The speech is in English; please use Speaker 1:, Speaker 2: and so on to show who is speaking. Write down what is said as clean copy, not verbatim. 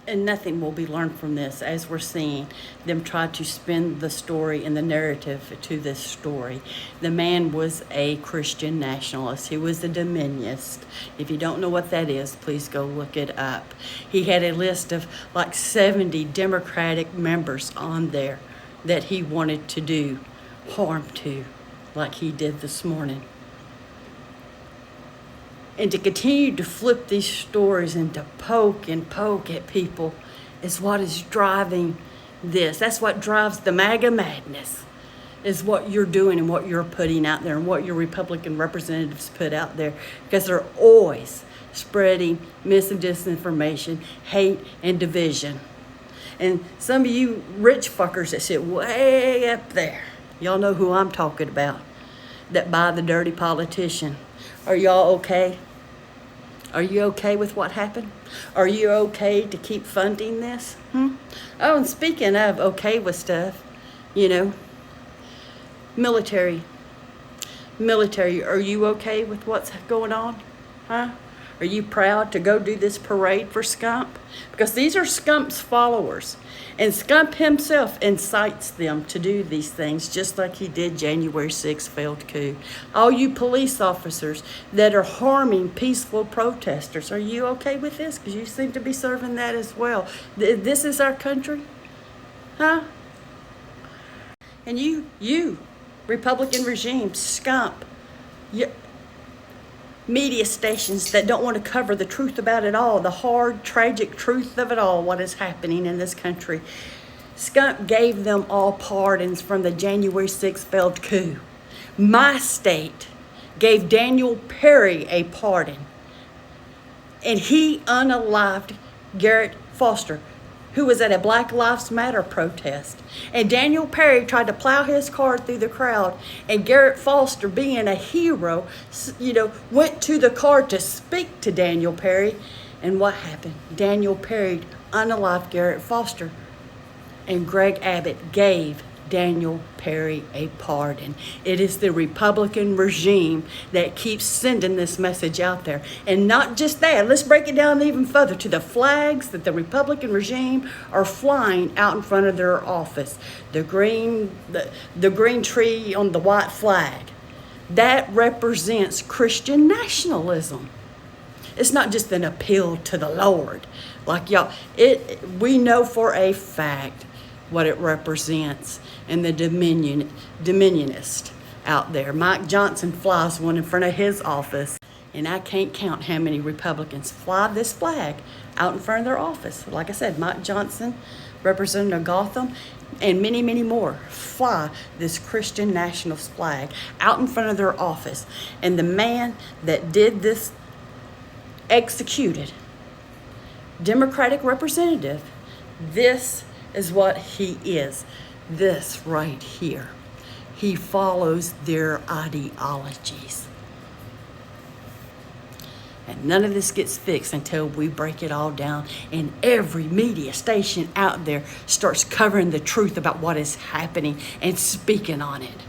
Speaker 1: And nothing will be learned from this, as we're seeing them try to spin the story and the narrative to this story. The man was a Christian nationalist. He was a dominionist. If you don't know what that is, please go look it up. He had a list of like 70 Democratic members on there that he wanted to do harm to, like he did this morning. And to continue to flip these stories and to poke at people is what is driving this. That's what drives the MAGA madness, is what you're doing and what you're putting out there and what your Republican representatives put out there, because they're always spreading mis and disinformation, hate, and division. And some of you rich fuckers that sit way up there, y'all know who I'm talking about, that buy the dirty politician. Are y'all okay? Are you okay with what happened? Are you okay to keep funding this? Oh, and speaking of okay with stuff, you know, military, are you okay with what's going on? Huh? Are you proud to go do this parade for Scump? Because these are Scump's followers. And Scump himself incites them to do these things, just like he did January 6th failed coup. All you police officers that are harming peaceful protesters, are you okay with this? Because you seem to be serving that as well. This is our country? Huh? And you, Republican regime, Scump, media stations that don't want to cover the truth about it all, the hard, tragic truth of it all, what is happening in this country. Scump gave them all pardons from the January 6th failed coup. My state gave Daniel Perry a pardon, and he unalived Garrett Foster, who was at a Black Lives Matter protest. And Daniel Perry tried to plow his car through the crowd, and Garrett Foster, being a hero, went to the car to speak to Daniel Perry. And what happened? Daniel Perry unalived Garrett Foster, and Greg Abbott gave Daniel Perry a pardon. It is the Republican regime that keeps sending this message out there. And not just that, let's break it down even further to the flags that the Republican regime are flying out in front of their office. The green tree on the white flag. That represents Christian nationalism. It's not just an appeal to the Lord. Like y'all, we know for a fact what it represents, and the dominionist out there. Mike Johnson flies one in front of his office, and I can't count how many Republicans fly this flag out in front of their office. Like I said, Mike Johnson, Representative Gotham, and many, many more fly this Christian nationalist flag out in front of their office. And the man that did this, executed Democratic representative, this is what he is. This right here. He follows their ideologies. And none of this gets fixed until we break it all down and every media station out there starts covering the truth about what is happening and speaking on it.